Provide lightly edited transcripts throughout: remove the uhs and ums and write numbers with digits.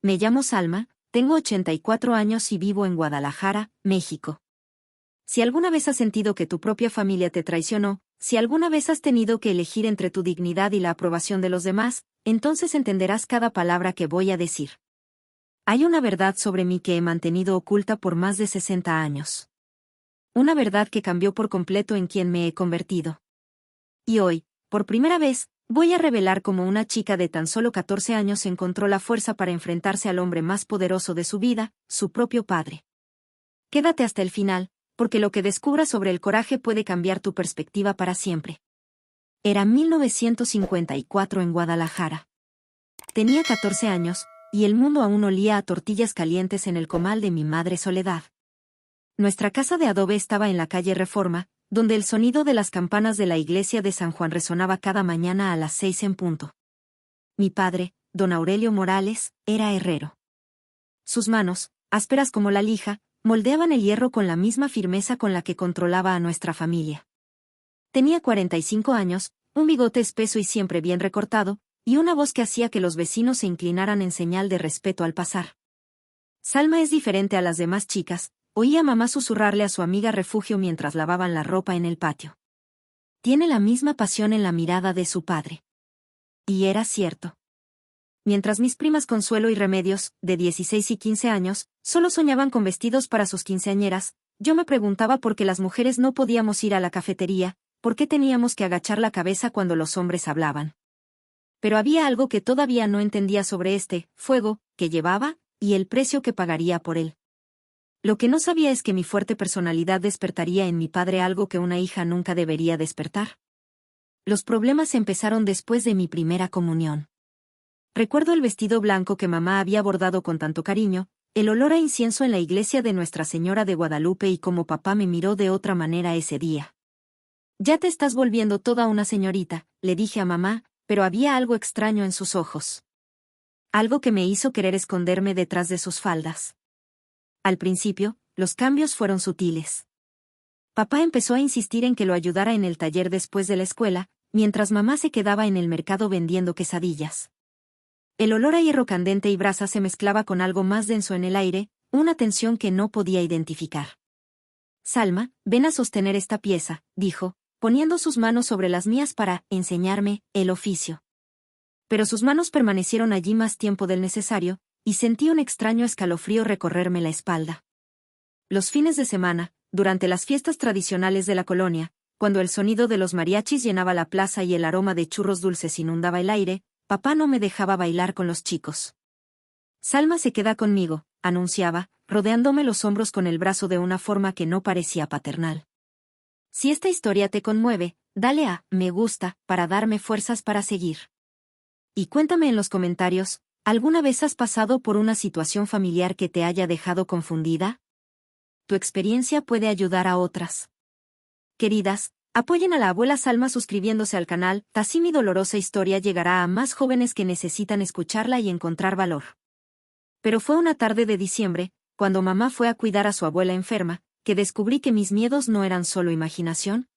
Me llamo Salma, tengo 84 años y vivo en Guadalajara, México. Si alguna vez has sentido que tu propia familia te traicionó, si alguna vez has tenido que elegir entre tu dignidad y la aprobación de los demás, entonces entenderás cada palabra que voy a decir. Hay una verdad sobre mí que he mantenido oculta por más de 60 años. Una verdad que cambió por completo en quien me he convertido. Y hoy, por primera vez, voy a revelar cómo una chica de tan solo 14 años encontró la fuerza para enfrentarse al hombre más poderoso de su vida, su propio padre. Quédate hasta el final, porque lo que descubras sobre el coraje puede cambiar tu perspectiva para siempre. Era 1954 en Guadalajara. Tenía 14 años, y el mundo aún olía a tortillas calientes en el comal de mi madre Soledad. Nuestra casa de adobe estaba en la calle Reforma, donde el sonido de las campanas de la iglesia de San Juan resonaba cada mañana a las 6 en punto. Mi padre, don Aurelio Morales, era herrero. Sus manos, ásperas como la lija, moldeaban el hierro con la misma firmeza con la que controlaba a nuestra familia. Tenía 45 años, un bigote espeso y siempre bien recortado, y una voz que hacía que los vecinos se inclinaran en señal de respeto al pasar. Salma es diferente a las demás chicas, oía a mamá susurrarle a su amiga Refugio mientras lavaban la ropa en el patio. Tiene la misma pasión en la mirada de su padre. Y era cierto. Mientras mis primas Consuelo y Remedios, de 16 y 15 años, solo soñaban con vestidos para sus quinceañeras, yo me preguntaba por qué las mujeres no podíamos ir a la cafetería, por qué teníamos que agachar la cabeza cuando los hombres hablaban. Pero había algo que todavía no entendía sobre este fuego que llevaba y el precio que pagaría por él. Lo que no sabía es que mi fuerte personalidad despertaría en mi padre algo que una hija nunca debería despertar. Los problemas empezaron después de mi primera comunión. Recuerdo el vestido blanco que mamá había bordado con tanto cariño, el olor a incienso en la iglesia de Nuestra Señora de Guadalupe y cómo papá me miró de otra manera ese día. Ya te estás volviendo toda una señorita, le dije a mamá, pero había algo extraño en sus ojos. Algo que me hizo querer esconderme detrás de sus faldas. Al principio, los cambios fueron sutiles. Papá empezó a insistir en que lo ayudara en el taller después de la escuela, mientras mamá se quedaba en el mercado vendiendo quesadillas. El olor a hierro candente y brasa se mezclaba con algo más denso en el aire, una tensión que no podía identificar. Salma, ven a sostener esta pieza, dijo, poniendo sus manos sobre las mías para enseñarme el oficio. Pero sus manos permanecieron allí más tiempo del necesario, y sentí un extraño escalofrío recorrerme la espalda. Los fines de semana, durante las fiestas tradicionales de la colonia, cuando el sonido de los mariachis llenaba la plaza y el aroma de churros dulces inundaba el aire, papá no me dejaba bailar con los chicos. Salma se queda conmigo, anunciaba, rodeándome los hombros con el brazo de una forma que no parecía paternal. Si esta historia te conmueve, dale a me gusta para darme fuerzas para seguir. Y cuéntame en los comentarios, ¿alguna vez has pasado por una situación familiar que te haya dejado confundida? Tu experiencia puede ayudar a otras. Queridas, apoyen a la abuela Salma suscribiéndose al canal, así mi dolorosa historia llegará a más jóvenes que necesitan escucharla y encontrar valor. Pero fue una tarde de diciembre, cuando mamá fue a cuidar a su abuela enferma, que descubrí que mis miedos no eran solo imaginación.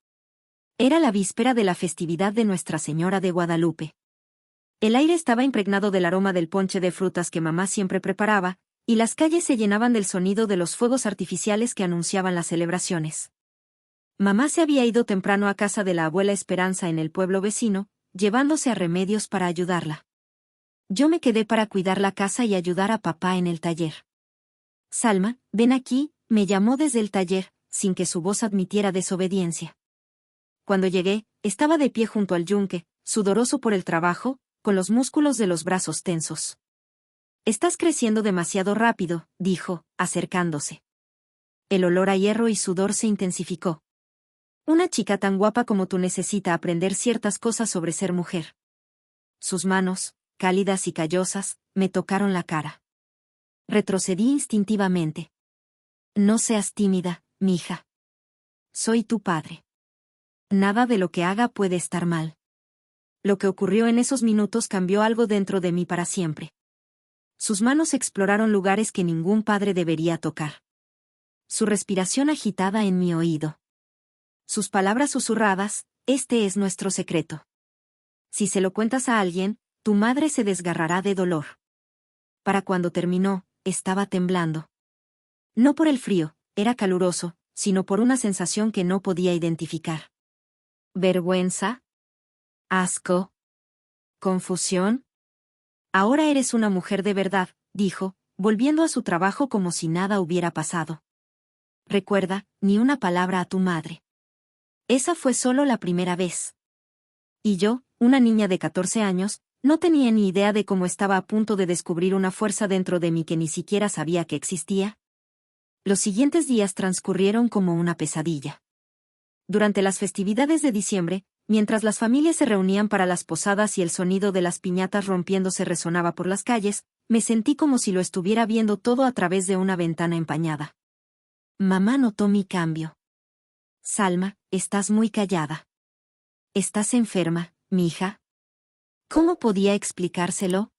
Era la víspera de la festividad de Nuestra Señora de Guadalupe. El aire estaba impregnado del aroma del ponche de frutas que mamá siempre preparaba, y las calles se llenaban del sonido de los fuegos artificiales que anunciaban las celebraciones. Mamá se había ido temprano a casa de la abuela Esperanza en el pueblo vecino, llevándose a Remedios para ayudarla. Yo me quedé para cuidar la casa y ayudar a papá en el taller. Salma, ven aquí, me llamó desde el taller, sin que su voz admitiera desobediencia. Cuando llegué, estaba de pie junto al yunque, sudoroso por el trabajo, con los músculos de los brazos tensos. Estás creciendo demasiado rápido, dijo, acercándose. El olor a hierro y sudor se intensificó. Una chica tan guapa como tú necesita aprender ciertas cosas sobre ser mujer. Sus manos, cálidas y callosas, me tocaron la cara. Retrocedí instintivamente. No seas tímida, mija. Soy tu padre. Nada de lo que haga puede estar mal. Lo que ocurrió en esos minutos cambió algo dentro de mí para siempre. Sus manos exploraron lugares que ningún padre debería tocar. Su respiración agitada en mi oído. Sus palabras susurradas, este es nuestro secreto. Si se lo cuentas a alguien, tu madre se desgarrará de dolor. Para cuando terminó, estaba temblando. No por el frío, era caluroso, sino por una sensación que no podía identificar. ¿Vergüenza? ¿Asco? ¿Confusión? Ahora eres una mujer de verdad, dijo, volviendo a su trabajo como si nada hubiera pasado. Recuerda, ni una palabra a tu madre. Esa fue solo la primera vez. Y yo, una niña de 14 años, no tenía ni idea de cómo estaba a punto de descubrir una fuerza dentro de mí que ni siquiera sabía que existía. Los siguientes días transcurrieron como una pesadilla. Durante las festividades de diciembre, mientras las familias se reunían para las posadas y el sonido de las piñatas rompiéndose resonaba por las calles, me sentí como si lo estuviera viendo todo a través de una ventana empañada. Mamá notó mi cambio. Salma, estás muy callada. ¿Estás enferma, mija? ¿Cómo podía explicárselo?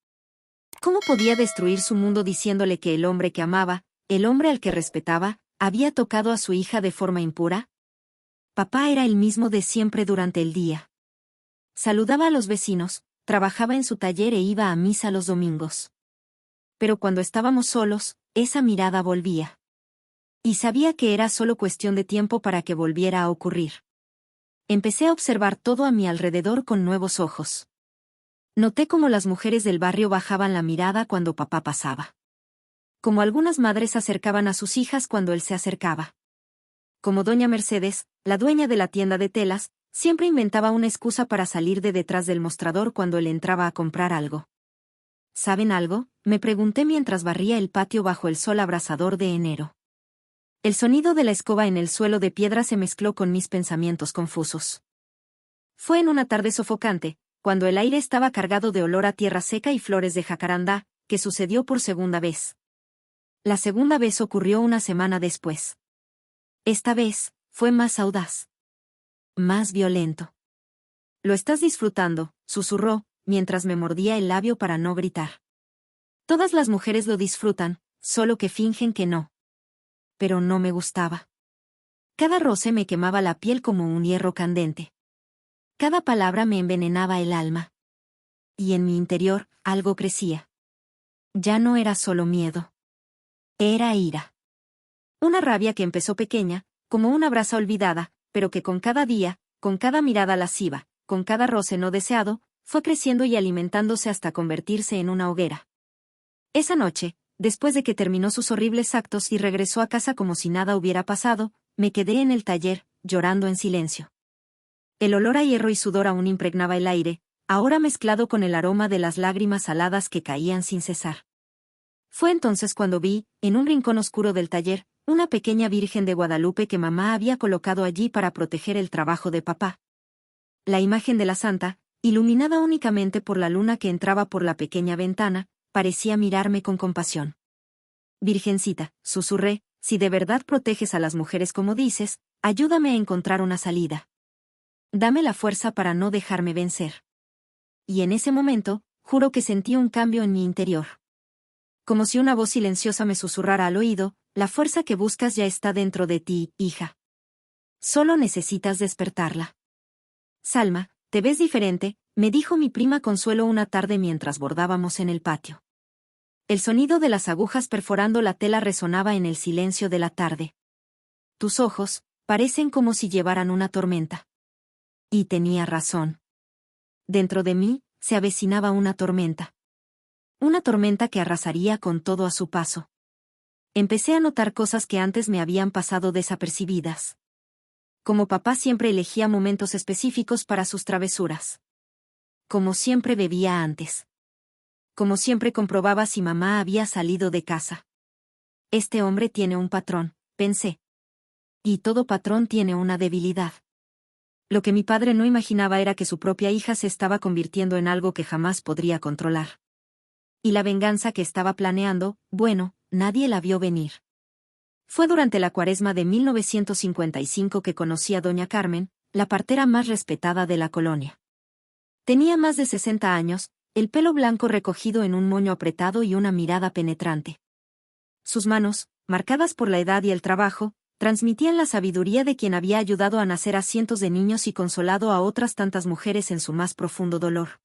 ¿Cómo podía destruir su mundo diciéndole que el hombre que amaba, el hombre al que respetaba, había tocado a su hija de forma impura? Papá era el mismo de siempre durante el día. Saludaba a los vecinos, trabajaba en su taller e iba a misa los domingos. Pero cuando estábamos solos, esa mirada volvía. Y sabía que era solo cuestión de tiempo para que volviera a ocurrir. Empecé a observar todo a mi alrededor con nuevos ojos. Noté cómo las mujeres del barrio bajaban la mirada cuando papá pasaba. Como algunas madres acercaban a sus hijas cuando él se acercaba. Como doña Mercedes, la dueña de la tienda de telas, siempre inventaba una excusa para salir de detrás del mostrador cuando él entraba a comprar algo. ¿Saben algo?, me pregunté mientras barría el patio bajo el sol abrasador de enero. El sonido de la escoba en el suelo de piedra se mezcló con mis pensamientos confusos. Fue en una tarde sofocante, cuando el aire estaba cargado de olor a tierra seca y flores de jacarandá, que sucedió por segunda vez. La segunda vez ocurrió una semana después. Esta vez, fue más audaz. Más violento. «Lo estás disfrutando», susurró, mientras me mordía el labio para no gritar. Todas las mujeres lo disfrutan, solo que fingen que no. Pero no me gustaba. Cada roce me quemaba la piel como un hierro candente. Cada palabra me envenenaba el alma. Y en mi interior, algo crecía. Ya no era solo miedo. Era ira. Una rabia que empezó pequeña, como una brasa olvidada, pero que con cada día, con cada mirada lasciva, con cada roce no deseado, fue creciendo y alimentándose hasta convertirse en una hoguera. Esa noche, después de que terminó sus horribles actos y regresó a casa como si nada hubiera pasado, me quedé en el taller, llorando en silencio. El olor a hierro y sudor aún impregnaba el aire, ahora mezclado con el aroma de las lágrimas saladas que caían sin cesar. Fue entonces cuando vi, en un rincón oscuro del taller, una pequeña Virgen de Guadalupe que mamá había colocado allí para proteger el trabajo de papá. La imagen de la santa, iluminada únicamente por la luna que entraba por la pequeña ventana, parecía mirarme con compasión. «Virgencita», susurré, «si de verdad proteges a las mujeres como dices, ayúdame a encontrar una salida. Dame la fuerza para no dejarme vencer». Y en ese momento, juro que sentí un cambio en mi interior. Como si una voz silenciosa me susurrara al oído, «La fuerza que buscas ya está dentro de ti, hija. Solo necesitas despertarla». «Salma, te ves diferente», me dijo mi prima Consuelo una tarde mientras bordábamos en el patio. El sonido de las agujas perforando la tela resonaba en el silencio de la tarde. «Tus ojos, parecen como si llevaran una tormenta». Y tenía razón. Dentro de mí, se avecinaba una tormenta. Una tormenta que arrasaría con todo a su paso. Empecé a notar cosas que antes me habían pasado desapercibidas. Como papá siempre elegía momentos específicos para sus travesuras. Como siempre bebía antes. Como siempre comprobaba si mamá había salido de casa. Este hombre tiene un patrón, pensé. Y todo patrón tiene una debilidad. Lo que mi padre no imaginaba era que su propia hija se estaba convirtiendo en algo que jamás podría controlar. Y la venganza que estaba planeando, bueno, nadie la vio venir. Fue durante la Cuaresma de 1955 que conocí a doña Carmen, la partera más respetada de la colonia. Tenía más de 60 años, el pelo blanco recogido en un moño apretado y una mirada penetrante. Sus manos, marcadas por la edad y el trabajo, transmitían la sabiduría de quien había ayudado a nacer a cientos de niños y consolado a otras tantas mujeres en su más profundo dolor.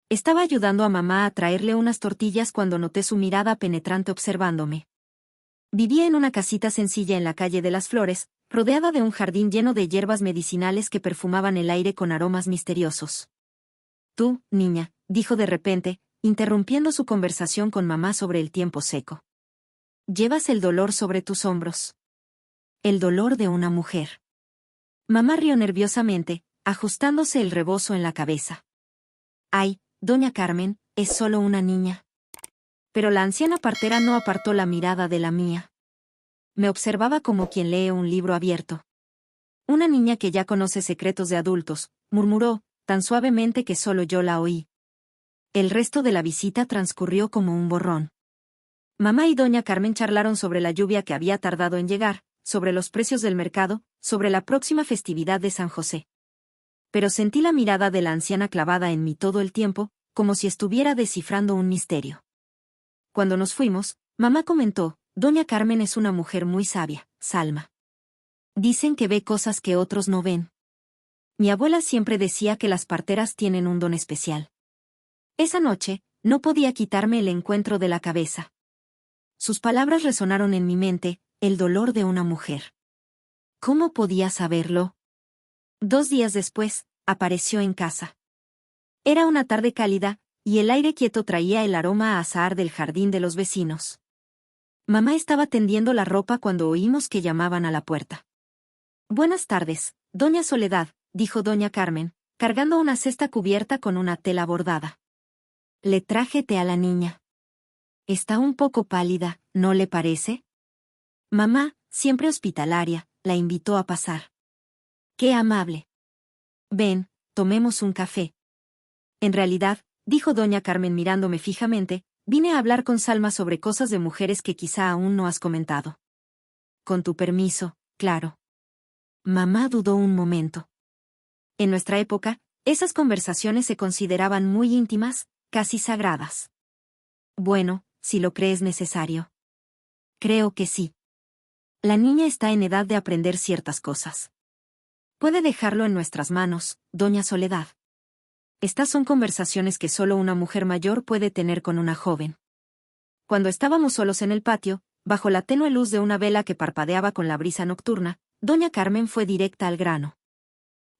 Estaba ayudando a mamá a traerle unas tortillas cuando noté su mirada penetrante observándome. Vivía en una casita sencilla en la calle de las Flores, rodeada de un jardín lleno de hierbas medicinales que perfumaban el aire con aromas misteriosos. Tú, niña, dijo de repente, interrumpiendo su conversación con mamá sobre el tiempo seco. Llevas el dolor sobre tus hombros. El dolor de una mujer. Mamá rió nerviosamente, ajustándose el rebozo en la cabeza. Ay, doña Carmen, es solo una niña. Pero la anciana partera no apartó la mirada de la mía. Me observaba como quien lee un libro abierto. Una niña que ya conoce secretos de adultos, murmuró, tan suavemente que solo yo la oí. El resto de la visita transcurrió como un borrón. Mamá y doña Carmen charlaron sobre la lluvia que había tardado en llegar, sobre los precios del mercado, sobre la próxima festividad de San José. Pero sentí la mirada de la anciana clavada en mí todo el tiempo, como si estuviera descifrando un misterio. Cuando nos fuimos, mamá comentó, doña Carmen es una mujer muy sabia, Salma. Dicen que ve cosas que otros no ven. Mi abuela siempre decía que las parteras tienen un don especial. Esa noche, no podía quitarme el encuentro de la cabeza. Sus palabras resonaron en mi mente, el dolor de una mujer. ¿Cómo podía saberlo? 2 días después, apareció en casa. Era una tarde cálida, y el aire quieto traía el aroma a azahar del jardín de los vecinos. Mamá estaba tendiendo la ropa cuando oímos que llamaban a la puerta. Buenas tardes, doña Soledad, dijo doña Carmen, cargando una cesta cubierta con una tela bordada. Le traje té a la niña. Está un poco pálida, ¿no le parece? Mamá, siempre hospitalaria, la invitó a pasar. ¡Qué amable! Ven, tomemos un café. En realidad, dijo doña Carmen mirándome fijamente, vine a hablar con Salma sobre cosas de mujeres que quizá aún no has comentado. Con tu permiso, claro. Mamá dudó un momento. En nuestra época, esas conversaciones se consideraban muy íntimas, casi sagradas. Bueno, si lo crees necesario. Creo que sí. La niña está en edad de aprender ciertas cosas. Puede dejarlo en nuestras manos, doña Soledad. Estas son conversaciones que solo una mujer mayor puede tener con una joven. Cuando estábamos solos en el patio, bajo la tenue luz de una vela que parpadeaba con la brisa nocturna, doña Carmen fue directa al grano.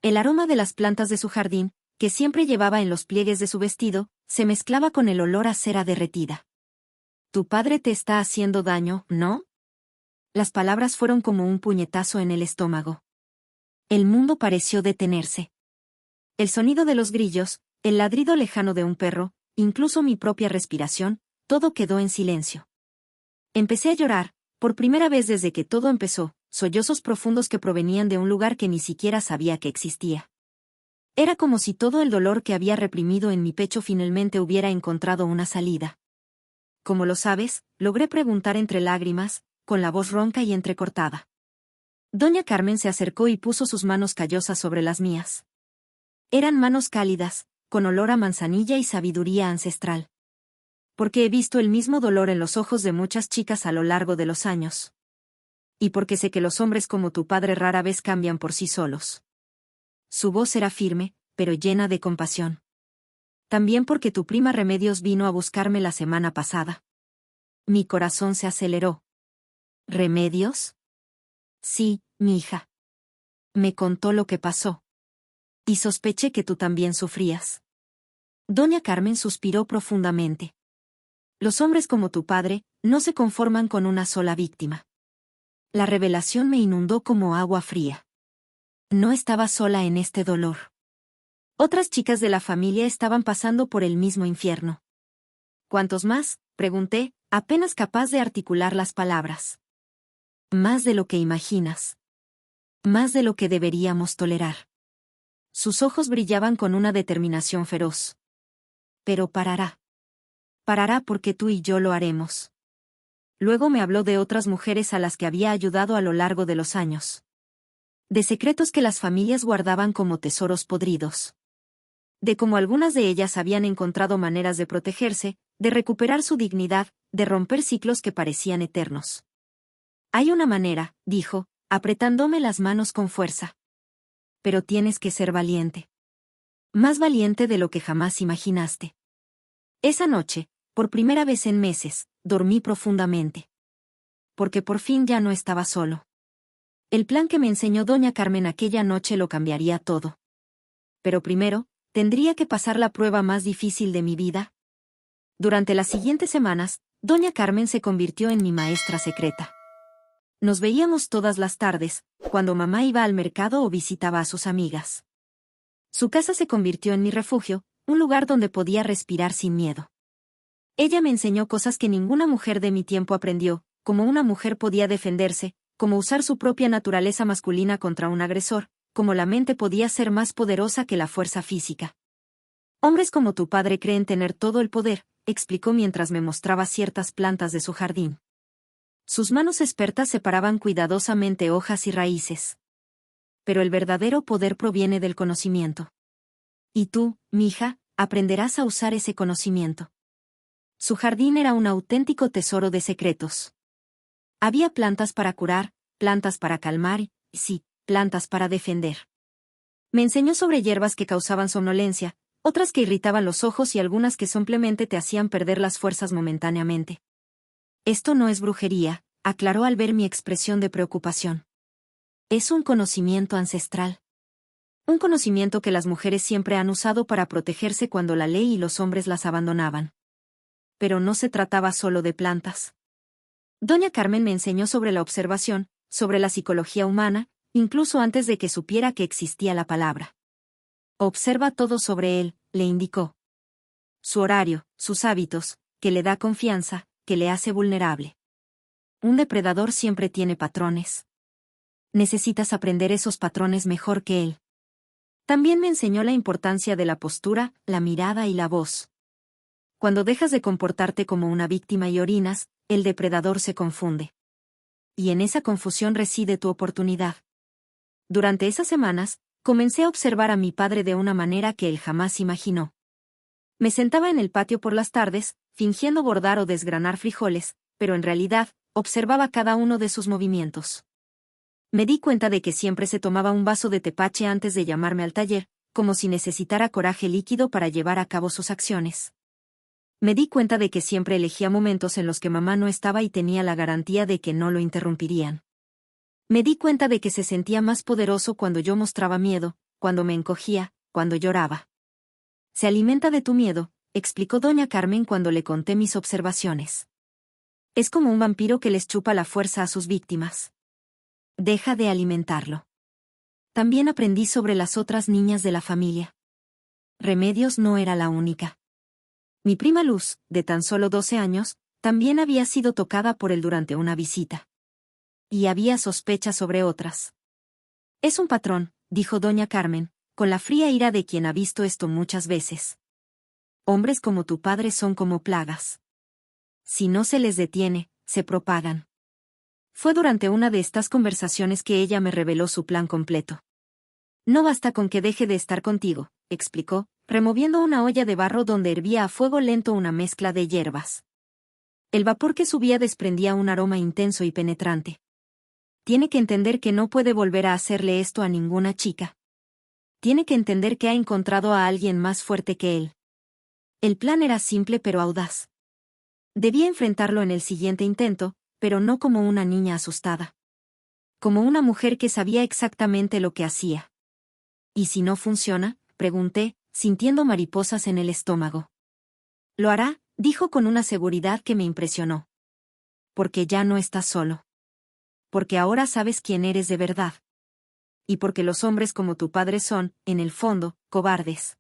El aroma de las plantas de su jardín, que siempre llevaba en los pliegues de su vestido, se mezclaba con el olor a cera derretida. Tu padre te está haciendo daño, ¿no? Las palabras fueron como un puñetazo en el estómago. El mundo pareció detenerse. El sonido de los grillos, el ladrido lejano de un perro, incluso mi propia respiración, todo quedó en silencio. Empecé a llorar, por primera vez desde que todo empezó, sollozos profundos que provenían de un lugar que ni siquiera sabía que existía. Era como si todo el dolor que había reprimido en mi pecho finalmente hubiera encontrado una salida. Como lo sabes, logré preguntar entre lágrimas, con la voz ronca y entrecortada. Doña Carmen se acercó y puso sus manos callosas sobre las mías. Eran manos cálidas, con olor a manzanilla y sabiduría ancestral. Porque he visto el mismo dolor en los ojos de muchas chicas a lo largo de los años. Y porque sé que los hombres como tu padre rara vez cambian por sí solos. Su voz era firme, pero llena de compasión. También porque tu prima Remedios vino a buscarme la semana pasada. Mi corazón se aceleró. ¿Remedios? Sí, mi hija. Me contó lo que pasó. Y sospeché que tú también sufrías. Doña Carmen suspiró profundamente. Los hombres como tu padre, no se conforman con una sola víctima. La revelación me inundó como agua fría. No estaba sola en este dolor. Otras chicas de la familia estaban pasando por el mismo infierno. ¿Cuántos más?, pregunté, apenas capaz de articular las palabras. Más de lo que imaginas. Más de lo que deberíamos tolerar. Sus ojos brillaban con una determinación feroz. Pero parará. Parará porque tú y yo lo haremos. Luego me habló de otras mujeres a las que había ayudado a lo largo de los años. De secretos que las familias guardaban como tesoros podridos. De cómo algunas de ellas habían encontrado maneras de protegerse, de recuperar su dignidad, de romper ciclos que parecían eternos. Hay una manera, dijo, apretándome las manos con fuerza. Pero tienes que ser valiente. Más valiente de lo que jamás imaginaste. Esa noche, por primera vez en meses, dormí profundamente. Porque por fin ya no estaba solo. El plan que me enseñó doña Carmen aquella noche lo cambiaría todo. Pero primero, tendría que pasar la prueba más difícil de mi vida. Durante las siguientes semanas, doña Carmen se convirtió en mi maestra secreta. Nos veíamos todas las tardes, cuando mamá iba al mercado o visitaba a sus amigas. Su casa se convirtió en mi refugio, un lugar donde podía respirar sin miedo. Ella me enseñó cosas que ninguna mujer de mi tiempo aprendió, cómo una mujer podía defenderse, cómo usar su propia naturaleza masculina contra un agresor, cómo la mente podía ser más poderosa que la fuerza física. Hombres como tu padre creen tener todo el poder, explicó mientras me mostraba ciertas plantas de su jardín. Sus manos expertas separaban cuidadosamente hojas y raíces. Pero el verdadero poder proviene del conocimiento. Y tú, mija, aprenderás a usar ese conocimiento. Su jardín era un auténtico tesoro de secretos. Había plantas para curar, plantas para calmar y, sí, plantas para defender. Me enseñó sobre hierbas que causaban somnolencia, otras que irritaban los ojos y algunas que simplemente te hacían perder las fuerzas momentáneamente. Esto no es brujería, aclaró al ver mi expresión de preocupación. Es un conocimiento ancestral. Un conocimiento que las mujeres siempre han usado para protegerse cuando la ley y los hombres las abandonaban. Pero no se trataba solo de plantas. Doña Carmen me enseñó sobre la observación, sobre la psicología humana, incluso antes de que supiera que existía la palabra. Observa todo sobre él, le indicó. Su horario, sus hábitos, que le da confianza, que le hace vulnerable. Un depredador siempre tiene patrones. Necesitas aprender esos patrones mejor que él. También me enseñó la importancia de la postura, la mirada y la voz. Cuando dejas de comportarte como una víctima y orinas, el depredador se confunde. Y en esa confusión reside tu oportunidad. Durante esas semanas, comencé a observar a mi padre de una manera que él jamás imaginó. Me sentaba en el patio por las tardes, fingiendo bordar o desgranar frijoles, pero en realidad, observaba cada uno de sus movimientos. Me di cuenta de que siempre se tomaba un vaso de tepache antes de llamarme al taller, como si necesitara coraje líquido para llevar a cabo sus acciones. Me di cuenta de que siempre elegía momentos en los que mamá no estaba y tenía la garantía de que no lo interrumpirían. Me di cuenta de que se sentía más poderoso cuando yo mostraba miedo, cuando me encogía, cuando lloraba. Se alimenta de tu miedo, explicó doña Carmen cuando le conté mis observaciones. Es como un vampiro que les chupa la fuerza a sus víctimas. Deja de alimentarlo. También aprendí sobre las otras niñas de la familia. Remedios no era la única. Mi prima Luz, de tan solo 12 años, también había sido tocada por él durante una visita. Y había sospechas sobre otras. Es un patrón, dijo doña Carmen, con la fría ira de quien ha visto esto muchas veces. Hombres como tu padre son como plagas. Si no se les detiene, se propagan. Fue durante una de estas conversaciones que ella me reveló su plan completo. No basta con que deje de estar contigo, explicó, removiendo una olla de barro donde hervía a fuego lento una mezcla de hierbas. El vapor que subía desprendía un aroma intenso y penetrante. Tiene que entender que no puede volver a hacerle esto a ninguna chica. Tiene que entender que ha encontrado a alguien más fuerte que él. El plan era simple pero audaz. Debía enfrentarlo en el siguiente intento, pero no como una niña asustada. Como una mujer que sabía exactamente lo que hacía. ¿Y si no funciona?, pregunté, sintiendo mariposas en el estómago. Lo hará, dijo con una seguridad que me impresionó. Porque ya no estás solo. Porque ahora sabes quién eres de verdad. Y porque los hombres como tu padre son, en el fondo, cobardes.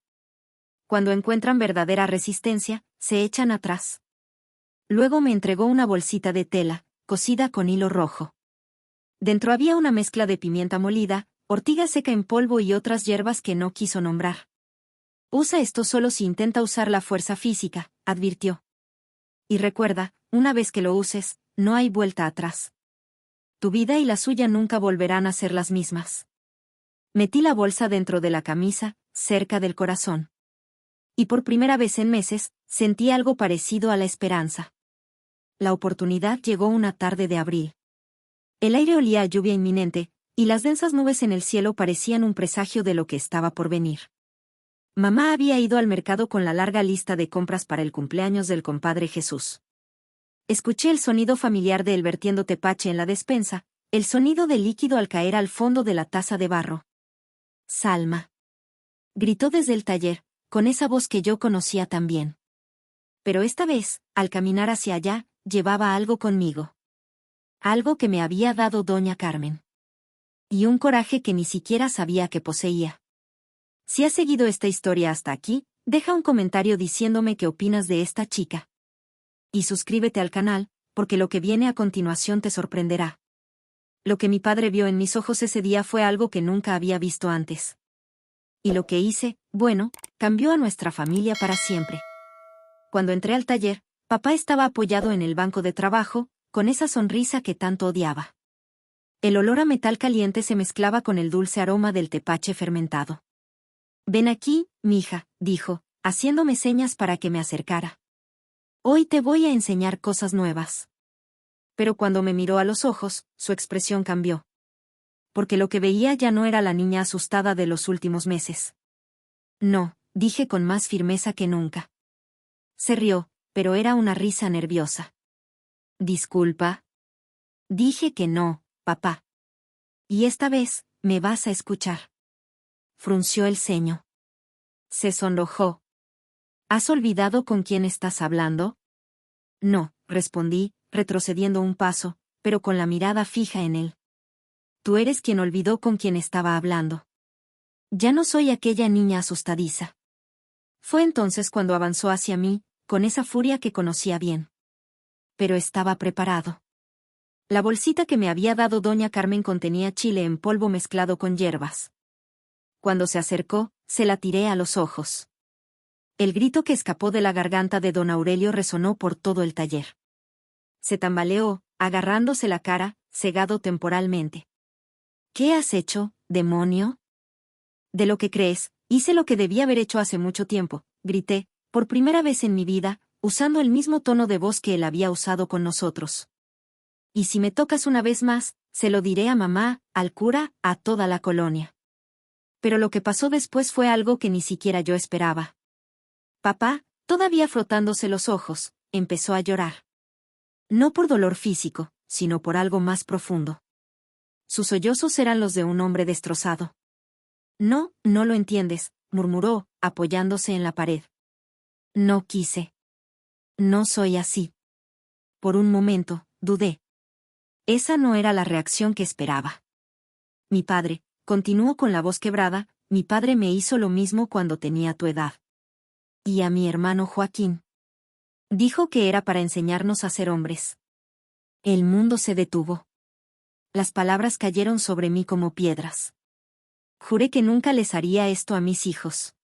Cuando encuentran verdadera resistencia, se echan atrás. Luego me entregó una bolsita de tela, cosida con hilo rojo. Dentro había una mezcla de pimienta molida, ortiga seca en polvo y otras hierbas que no quiso nombrar. Usa esto solo si intenta usar la fuerza física, advirtió. Y recuerda, una vez que lo uses, no hay vuelta atrás. Tu vida y la suya nunca volverán a ser las mismas. Metí la bolsa dentro de la camisa, cerca del corazón. Y por primera vez en meses, sentí algo parecido a la esperanza. La oportunidad llegó una tarde de abril. El aire olía a lluvia inminente, y las densas nubes en el cielo parecían un presagio de lo que estaba por venir. Mamá había ido al mercado con la larga lista de compras para el cumpleaños del compadre Jesús. Escuché el sonido familiar de él vertiendo tepache en la despensa, el sonido del líquido al caer al fondo de la taza de barro. «Salma», gritó desde el taller, con esa voz que yo conocía tan bien. Pero esta vez, al caminar hacia allá, llevaba algo conmigo. Algo que me había dado doña Carmen. Y un coraje que ni siquiera sabía que poseía. Si has seguido esta historia hasta aquí, deja un comentario diciéndome qué opinas de esta chica. Y suscríbete al canal, porque lo que viene a continuación te sorprenderá. Lo que mi padre vio en mis ojos ese día fue algo que nunca había visto antes. Y lo que hice, bueno, cambió a nuestra familia para siempre. Cuando entré al taller, papá estaba apoyado en el banco de trabajo, con esa sonrisa que tanto odiaba. El olor a metal caliente se mezclaba con el dulce aroma del tepache fermentado. «Ven aquí, mija», dijo, haciéndome señas para que me acercara. «Hoy te voy a enseñar cosas nuevas». Pero cuando me miró a los ojos, su expresión cambió. Porque lo que veía ya no era la niña asustada de los últimos meses. «No», dije con más firmeza que nunca. Se rió, pero era una risa nerviosa. «¿Disculpa?» Dije que no, papá. «Y esta vez, me vas a escuchar». Frunció el ceño. Se sonrojó. «¿Has olvidado con quién estás hablando?» «No», respondí, retrocediendo un paso, pero con la mirada fija en él. «Tú eres quien olvidó con quién estaba hablando. Ya no soy aquella niña asustadiza». Fue entonces cuando avanzó hacia mí, con esa furia que conocía bien. Pero estaba preparado. La bolsita que me había dado doña Carmen contenía chile en polvo mezclado con hierbas. Cuando se acercó, se la tiré a los ojos. El grito que escapó de la garganta de don Aurelio resonó por todo el taller. Se tambaleó, agarrándose la cara, cegado temporalmente. «¿Qué has hecho, demonio?» «De lo que crees, hice lo que debía haber hecho hace mucho tiempo», grité, por primera vez en mi vida, usando el mismo tono de voz que él había usado con nosotros. «Y si me tocas una vez más, se lo diré a mamá, al cura, a toda la colonia». Pero lo que pasó después fue algo que ni siquiera yo esperaba. Papá, todavía frotándose los ojos, empezó a llorar. No por dolor físico, sino por algo más profundo. Sus sollozos eran los de un hombre destrozado. «No, no lo entiendes», murmuró, apoyándose en la pared. «No quise. No soy así». Por un momento, dudé. Esa no era la reacción que esperaba. «Mi padre», continuó con la voz quebrada, «mi padre me hizo lo mismo cuando tenía tu edad. Y a mi hermano Joaquín. Dijo que era para enseñarnos a ser hombres». El mundo se detuvo. Las palabras cayeron sobre mí como piedras. Juré que nunca les haría esto a mis hijos.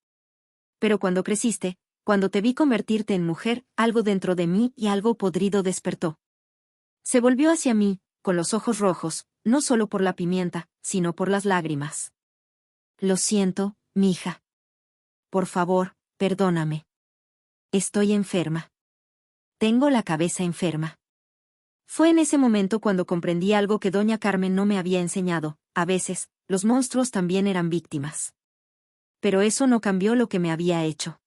Pero cuando creciste, cuando te vi convertirte en mujer, algo dentro de mí y algo podrido despertó. Se volvió hacia mí, con los ojos rojos, no solo por la pimienta, sino por las lágrimas. «Lo siento, mija. Por favor, perdóname. Estoy enferma. Tengo la cabeza enferma». Fue en ese momento cuando comprendí algo que doña Carmen no me había enseñado: a veces, los monstruos también eran víctimas. Pero eso no cambió lo que me había hecho.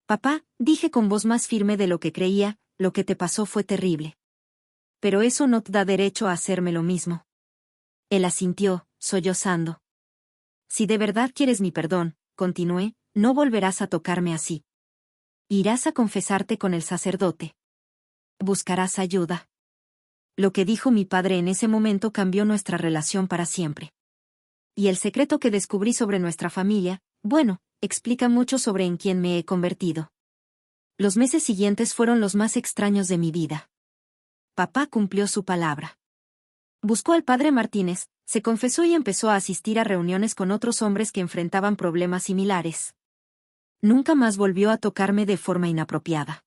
«Papá», dije con voz más firme de lo que creía, «lo que te pasó fue terrible. Pero eso no te da derecho a hacerme lo mismo». Él asintió, sollozando. «Si de verdad quieres mi perdón», continué, «no volverás a tocarme así. Irás a confesarte con el sacerdote. Buscarás ayuda». Lo que dijo mi padre en ese momento cambió nuestra relación para siempre. Y el secreto que descubrí sobre nuestra familia, bueno, explica mucho sobre en quién me he convertido. Los meses siguientes fueron los más extraños de mi vida. Papá cumplió su palabra. Buscó al padre Martínez, se confesó y empezó a asistir a reuniones con otros hombres que enfrentaban problemas similares. Nunca más volvió a tocarme de forma inapropiada.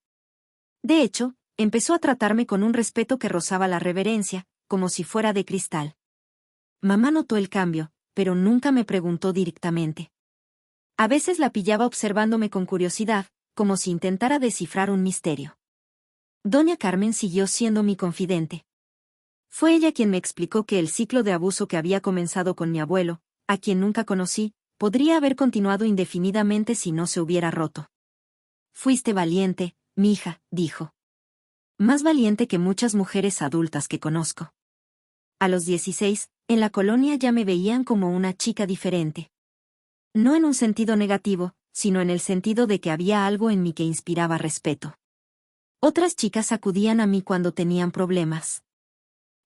De hecho, empezó a tratarme con un respeto que rozaba la reverencia, como si fuera de cristal. Mamá notó el cambio, pero nunca me preguntó directamente. A veces la pillaba observándome con curiosidad, como si intentara descifrar un misterio. Doña Carmen siguió siendo mi confidente. Fue ella quien me explicó que el ciclo de abuso que había comenzado con mi abuelo, a quien nunca conocí, podría haber continuado indefinidamente si no se hubiera roto. Fuiste valiente, mija, dijo. Más valiente que muchas mujeres adultas que conozco. A los 16, en la colonia ya me veían como una chica diferente. No en un sentido negativo, sino en el sentido de que había algo en mí que inspiraba respeto. Otras chicas acudían a mí cuando tenían problemas.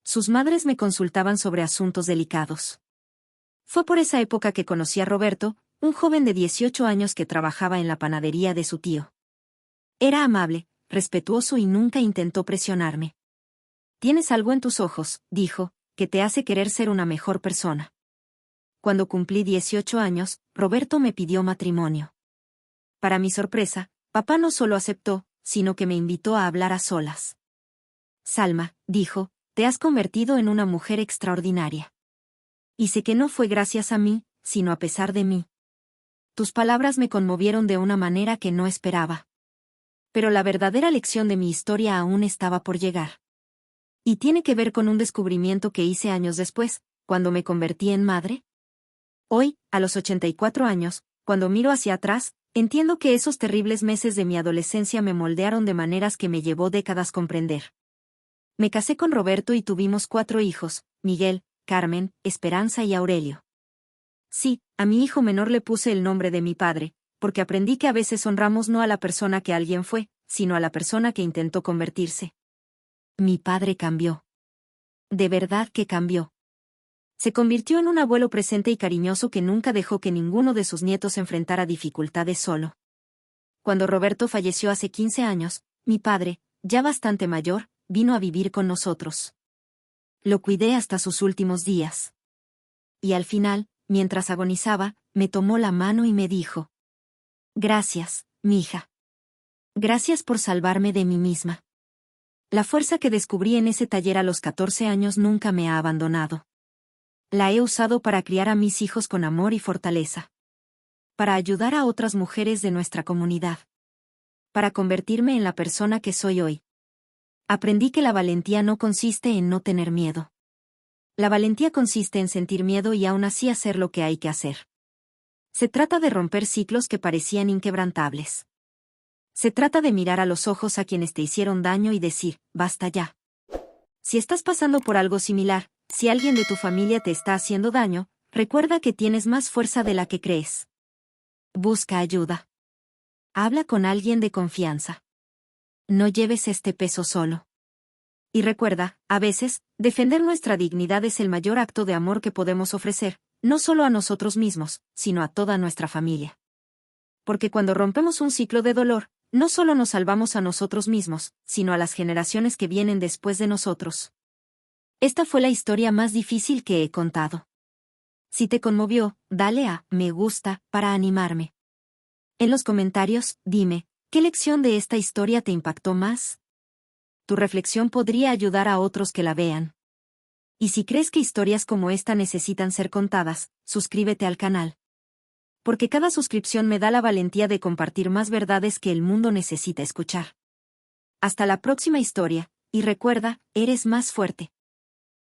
Sus madres me consultaban sobre asuntos delicados. Fue por esa época que conocí a Roberto, un joven de 18 años que trabajaba en la panadería de su tío. Era amable, respetuoso y nunca intentó presionarme. Tienes algo en tus ojos, dijo, que te hace querer ser una mejor persona. Cuando cumplí 18 años, Roberto me pidió matrimonio. Para mi sorpresa, papá no solo aceptó, sino que me invitó a hablar a solas. Salma, dijo, te has convertido en una mujer extraordinaria. Y sé que no fue gracias a mí, sino a pesar de mí. Tus palabras me conmovieron de una manera que no esperaba. Pero la verdadera lección de mi historia aún estaba por llegar. Y tiene que ver con un descubrimiento que hice años después, cuando me convertí en madre. Hoy, a los 84 años, cuando miro hacia atrás, entiendo que esos terribles meses de mi adolescencia me moldearon de maneras que me llevó décadas comprender. Me casé con Roberto y tuvimos 4 hijos, Miguel, Carmen, Esperanza y Aurelio. Sí, a mi hijo menor le puse el nombre de mi padre, porque aprendí que a veces honramos no a la persona que alguien fue, sino a la persona que intentó convertirse. Mi padre cambió. De verdad que cambió. Se convirtió en un abuelo presente y cariñoso que nunca dejó que ninguno de sus nietos enfrentara dificultades solo. Cuando Roberto falleció hace 15 años, mi padre, ya bastante mayor, vino a vivir con nosotros. Lo cuidé hasta sus últimos días. Y al final, mientras agonizaba, me tomó la mano y me dijo: Gracias, mija. Gracias por salvarme de mí misma. La fuerza que descubrí en ese taller a los 14 años nunca me ha abandonado. La he usado para criar a mis hijos con amor y fortaleza. Para ayudar a otras mujeres de nuestra comunidad. Para convertirme en la persona que soy hoy. Aprendí que la valentía no consiste en no tener miedo. La valentía consiste en sentir miedo y aún así hacer lo que hay que hacer. Se trata de romper ciclos que parecían inquebrantables. Se trata de mirar a los ojos a quienes te hicieron daño y decir, basta ya. Si estás pasando por algo similar, si alguien de tu familia te está haciendo daño, recuerda que tienes más fuerza de la que crees. Busca ayuda. Habla con alguien de confianza. No lleves este peso solo. Y recuerda, a veces, defender nuestra dignidad es el mayor acto de amor que podemos ofrecer, no solo a nosotros mismos, sino a toda nuestra familia. Porque cuando rompemos un ciclo de dolor, no solo nos salvamos a nosotros mismos, sino a las generaciones que vienen después de nosotros. Esta fue la historia más difícil que he contado. Si te conmovió, dale a me gusta para animarme. En los comentarios, dime, ¿qué lección de esta historia te impactó más? Tu reflexión podría ayudar a otros que la vean. Y si crees que historias como esta necesitan ser contadas, suscríbete al canal. Porque cada suscripción me da la valentía de compartir más verdades que el mundo necesita escuchar. Hasta la próxima historia, y recuerda, eres más fuerte.